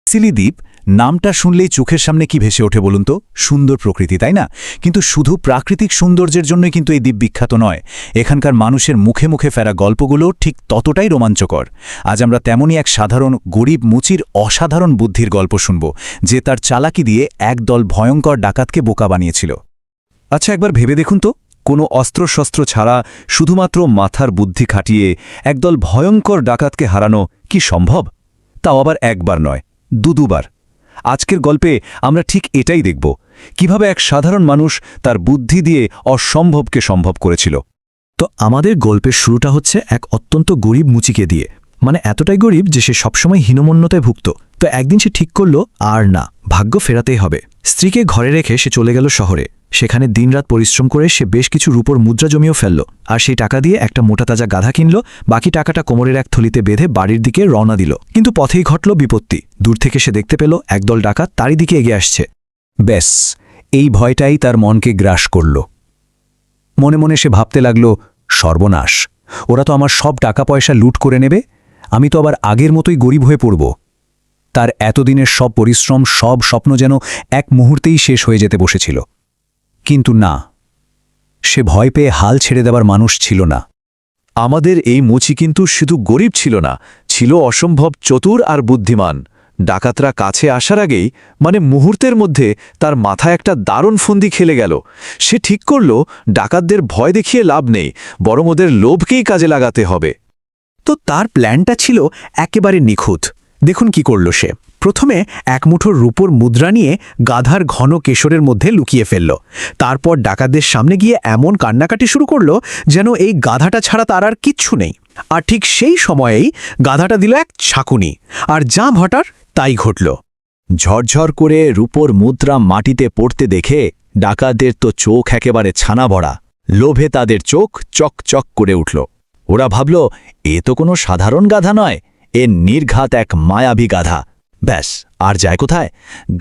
Seely দ্বীপ নামটা শুনলেই চোখের সামনে কি ভেসে ওঠে বলুন তো? সুন্দর প্রকৃতি, তাই না? কিন্তু শুধু প্রাকৃতিক সৌন্দর্যের জন্যই কিন্তু এই দ্বীপ বিখ্যাত নয়। এখানকার মানুষের মুখে মুখে ফেরা গল্পগুলো ঠিক ততটাই রোমাঞ্চকর। আজ আমরা তেমনই এক সাধারণ গরিব মুচির অসাধারণ বুদ্ধির গল্প শুনব, যে তার চালাকি দিয়ে একদল ভয়ঙ্কর ডাকাতকে বোকা বানিয়েছিল। আচ্ছা, একবার ভেবে দেখুন তো, কোনো অস্ত্রশস্ত্র ছাড়া শুধুমাত্র মাথার বুদ্ধি খাটিয়ে একদল ভয়ঙ্কর ডাকাতকে হারানো কি সম্ভব? তাও আবার একবার নয়, দুবার। আজকের গল্পে আমরা ঠিক এটাই দেখব, কিভাবে এক সাধারণ মানুষ তার বুদ্ধি দিয়ে অসম্ভবকে সম্ভব করেছিল। তো আমাদের গল্পের শুরুটা হচ্ছে এক অত্যন্ত গরিব মুচিকে দিয়ে, মানে এতটাই গরিব যে সে সবসময় হীনমন্যতায় ভুগত। তো একদিন সে ঠিক করল, আর না, ভাগ্য ফেরাতেই হবে। স্ত্রীকে ঘরে রেখে সে চলে গেল শহরে। সেখানে দিনরাত পরিশ্রম করে সে বেশ কিছু রূপোর মুদ্রা জমিয়েও ফেলল, আর সেই টাকা দিয়ে একটা মোটা তাজা গাধা কিনল। বাকি টাকাটা কোমরের এক থলিতে বেঁধে বাড়ির দিকে রওনা দিল। কিন্তু পথেই ঘটল বিপত্তি। দূর থেকে সে দেখতে পেল একদল ডাকাত তারই দিকে এগিয়ে আসছে। ব্যাস, এই ভয়টাই তার মনকে গ্রাস করল। মনে মনে সে ভাবতে লাগল, সর্বনাশ, ওরা তো আমার সব টাকা পয়সা লুট করে নেবে, আমি তো আবার আগের মতোই গরিব হয়ে পড়ব। তার এতদিনের সব পরিশ্রম, সব স্বপ্ন যেন এক মুহূর্তেই শেষ হয়ে যেতে বসেছিল। কিন্তু না, সে ভয় পেয়ে হাল ছেড়ে দেবার মানুষ ছিল না। আমাদের এই মুচি কিন্তু শুধু গরিব ছিল না, ছিল অসম্ভব চতুর আর বুদ্ধিমান। ডাকাতরা কাছে আসার আগেই, মানে মুহূর্তের মধ্যে, তার মাথায় একটা দারুণ ফন্দি খেলে গেল। সে ঠিক করল, ডাকাতদের ভয় দেখিয়ে লাভ নেই, বরং ওদের লোভকেই কাজে লাগাতে হবে। তো তার প্ল্যানটা ছিল একেবারে নিখুঁত। দেখুন কি করল সে। প্রথমে এক মুঠো রূপোর মুদ্রা নিয়ে গাধার ঘন কেশরের মধ্যে লুকিয়ে ফেলল। তারপর ডাকাতদের সামনে গিয়ে এমন কান্নাকাটি শুরু করল যেন এই গাধাটা ছাড়া তার আর কিচ্ছু নেই। আর ঠিক সেই সময়েই গাধাটা দিল এক ছাকুনি, আর যা ঘটার তাই ঘটল। ঝরঝর করে রূপোর মুদ্রা মাটিতে পড়তে দেখে ডাকাতদের তো চোখ একেবারে ছানা ভরা। লোভে তাদের চোখ চকচক করে উঠল। ওরা ভাবল, এ তো কোনো সাধারণ গাধা নয়, এ নির্ঘাত এক মায়াবী গাধা। ব্যাস, আর যায় কোথায়?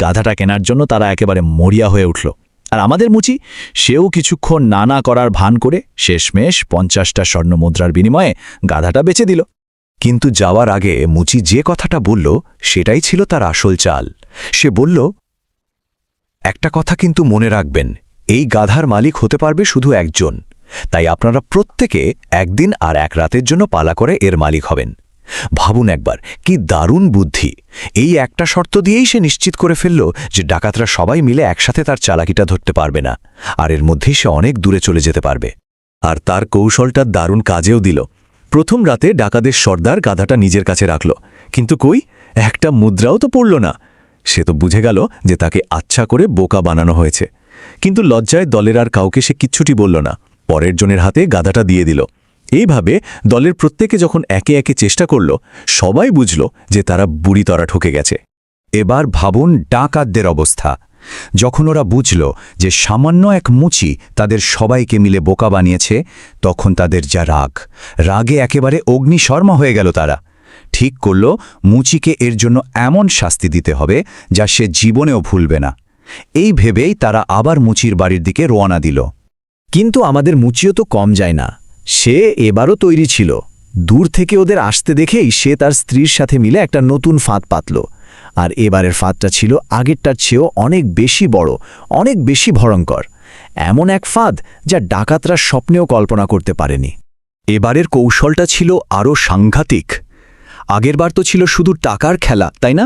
গাধাটা কেনার জন্য তারা একেবারে মরিয়া হয়ে উঠল। আর আমাদের মুচি, সেও কিছুক্ষণ নানা করার ভান করে শেষমেশ 50টা স্বর্ণ মুদ্রার বিনিময়ে গাধাটা বেচে দিল। কিন্তু যাওয়ার আগে মুচি যে কথাটা বলল, সেটাই ছিল তার আসল চাল। সে বলল, একটা কথা কিন্তু মনে রাখবেন, এই গাধার মালিক হতে পারবে শুধু একজন, তাই আপনারা প্রত্যেকে একদিন আর এক রাতের জন্য পালা করে এর মালিক হবেন। ভাবুন একবার, কি দারুণ বুদ্ধি! এই একটা শর্ত দিয়েই সে নিশ্চিত করে ফেলল যে ডাকাতরা সবাই মিলে একসাথে তার চালাকিটা ধরতে পারবে না, আর এর মধ্যেই সে অনেক দূরে চলে যেতে পারবে। আর তার কৌশলটা দারুণ কাজেও দিল। প্রথম রাতে ডাকাতের সর্দার গাধাটা নিজের কাছে রাখল, কিন্তু কই, একটা মুদ্রাও তো পড়ল না। সে তো বুঝে গেল যে তাকে আচ্ছা করে বোকা বানানো হয়েছে। কিন্তু লজ্জায় দলের আর কাউকে সে কিচ্ছুটি বলল না। পরের জনের হাতে গাধাটা দিয়ে দিল। এইভাবে দলের প্রত্যেকে যখন একে একে চেষ্টা করল, সবাই বুঝল যে তারা বুড়িতরা ঠকে গেছে। এবার ভাবুন ডাকাতদের অবস্থা। যখন ওরা বুঝল যে সামান্য এক মুচি তাদের সবাইকে মিলে বোকা বানিয়েছে, তখন তাদের যা রাগে একেবারে অগ্নিশর্মা হয়ে গেল। তারা ঠিক করল, মুচিকে এর জন্য এমন শাস্তি দিতে হবে যা সে জীবনেও ভুলবে না। এই ভেবেই তারা আবার মুচির বাড়ির দিকে রওনা দিল। কিন্তু আমাদের মুচিও তো কম যায় না। সে এবারও তৈরি ছিল। দূর থেকে ওদের আসতে দেখেই সে তার স্ত্রীর সাথে মিলে একটা নতুন ফাঁদ পাতল। আর এবারের ফাঁদটা ছিল আগেরটার চেয়েও অনেক বেশি বড়, অনেক বেশি ভয়ঙ্কর। এমন এক ফাঁদ যা ডাকাতরা স্বপ্নেও কল্পনা করতে পারেনি। এবারের কৌশলটা ছিল আরও সাংঘাতিক। আগেরবার তো ছিল শুধু টাকার খেলা, তাই না?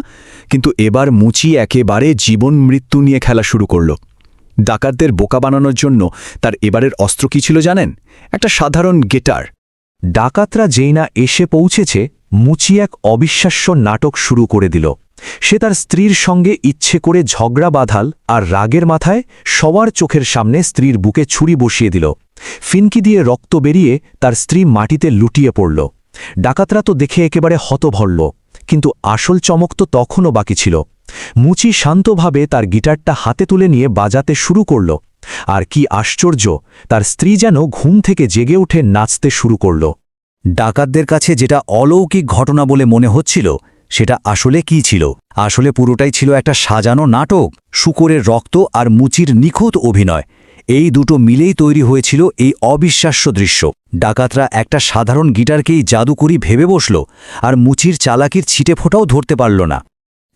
কিন্তু এবার মুচি একেবারে জীবন মৃত্যু নিয়ে খেলা শুরু করল। ডাকাতদের বোকা বানানোর জন্য তার এবারের অস্ত্র কি ছিল জানেন? একটা সাধারণ গিটার। ডাকাতরা যেই না এসে পৌঁছেছে, মুচি এক অবিশ্বাস্য নাটক শুরু করে দিল। সে তার স্ত্রীর সঙ্গে ইচ্ছে করে ঝগড়া বাঁধাল, আর রাগের মাথায় সবার চোখের সামনে স্ত্রীর বুকে ছুরি বসিয়ে দিল। ফিনকি দিয়ে রক্ত বেরিয়ে তার স্ত্রী মাটিতে লুটিয়ে পড়ল। ডাকাতরা তো দেখে একেবারে হতভম্ব, কিন্তু আসল চমক তো তখনও বাকি ছিল। মুচি শান্তভাবে তার গিটারটা হাতে তুলে নিয়ে বাজাতে শুরু করল। আর কি আশ্চর্য, তার স্ত্রী যেন ঘুম থেকে জেগে উঠে নাচতে শুরু করল। ডাকাতদের কাছে যেটা অলৌকিক ঘটনা বলে মনে হচ্ছিল, সেটা আসলে কি ছিল? আসলে পুরোটাই ছিল একটা সাজানো নাটক। শূকরের রক্ত আর মুচির নিখুঁত অভিনয়, এই দুটো মিলেই তৈরি হয়েছিল এই অবিশ্বাস্য দৃশ্য। ডাকাতরা একটা সাধারণ গিটারকেই জাদুকরি ভেবে বসল, আর মুচির চালাকির ছিটেফোঁটাও ধরতে পারল না।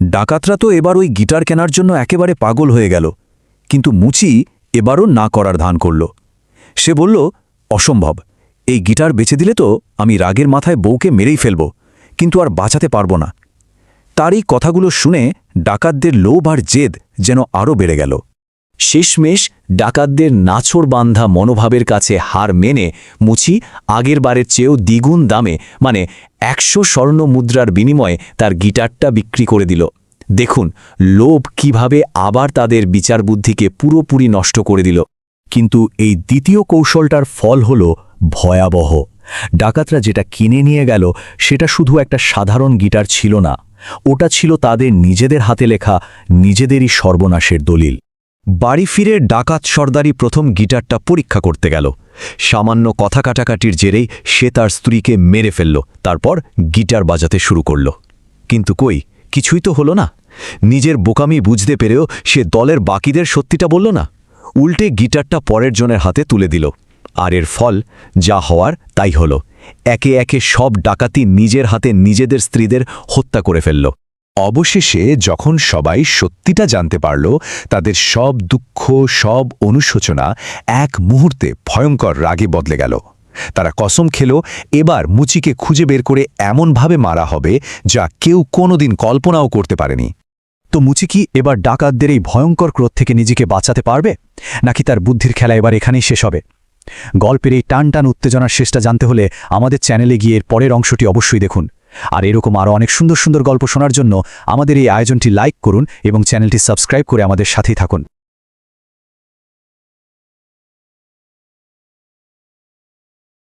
ডাকাতরা তো এবার ওই গিটার কেনার জন্য একেবারে পাগল হয়ে গেল, কিন্তু মুচি এবারও না করার ধান করল। সে বলল, অসম্ভব, এই গিটার বেচে দিলে তো আমি রাগের মাথায় বউকে মেরেই ফেলব, কিন্তু আর বাঁচাতে পারব না। তার এই কথাগুলো শুনে ডাকাতদের লোভ আর জেদ যেন আরও বেড়ে গেল। শেষমেশ ডাকাতদের নাছোড় বান্ধা মনোভাবের কাছে হার মেনে মুচি আগের বারের চেয়েও দ্বিগুণ দামে, মানে 100 স্বর্ণ মুদ্রার বিনিময়ে তার গিটারটা বিক্রি করে দিল। দেখুন লোভ কিভাবে আবার তাদের বিচার বুদ্ধিকে পুরোপুরি নষ্ট করে দিল। কিন্তু এই দ্বিতীয় কৌশলটার ফল হল ভয়াবহ। ডাকাতরা যেটা কিনে নিয়ে গেল সেটা শুধু একটা সাধারণ গিটার ছিল না, ওটা ছিল তাদের নিজেদের হাতে লেখা নিজেদেরই সর্বনাশের দলিল। বাড়ি ফিরে ডাকাত সর্দারি প্রথম গিটারটা পরীক্ষা করতে গেল। সামান্য কথা কাটাকাটির জেরেই সে তার স্ত্রীকে মেরে ফেলল, তারপর গিটার বাজাতে শুরু করল। কিন্তু কই, কিছুই তো হলো না। নিজের বোকামি বুঝতে পেরেও সে দলের বাকিদের সত্যিটা বলল না, উল্টে গিটারটা পরের জনের হাতে তুলে দিল। আর এর ফল যা হওয়ার তাই হল। একে একে সব ডাকাতি নিজের হাতে নিজেদের স্ত্রীদের হত্যা করে ফেলল। অবশেষে যখন সবাই সত্যিটা জানতে পারল, তাদের সব দুঃখ, সব অনুশোচনা এক মুহূর্তে ভয়ঙ্কর রাগে বদলে গেল। তারা কসম খেল এবার মুচিকে খুঁজে বের করে এমনভাবে মারা হবে যা কেউ কোনোদিন কল্পনাও করতে পারেনি। তো মুচি কি এবার ডাকাতদের এই ভয়ঙ্কর ক্রোধ থেকে নিজেকে বাঁচাতে পারবে, নাকি তার বুদ্ধির খেলা এবার এখানেই শেষ হবে? গল্পের এই টান টান উত্তেজনার শেষটা জানতে হলে আমাদের চ্যানেলে গিয়ে এর পরের অংশটি অবশ্যই দেখুন। আর এরকম আরও অনেক সুন্দর সুন্দর গল্প শোনার জন্য আমাদের এই আয়োজনটি লাইক করুন এবং চ্যানেলটি সাবস্ক্রাইব করে আমাদের সাথেই থাকুন।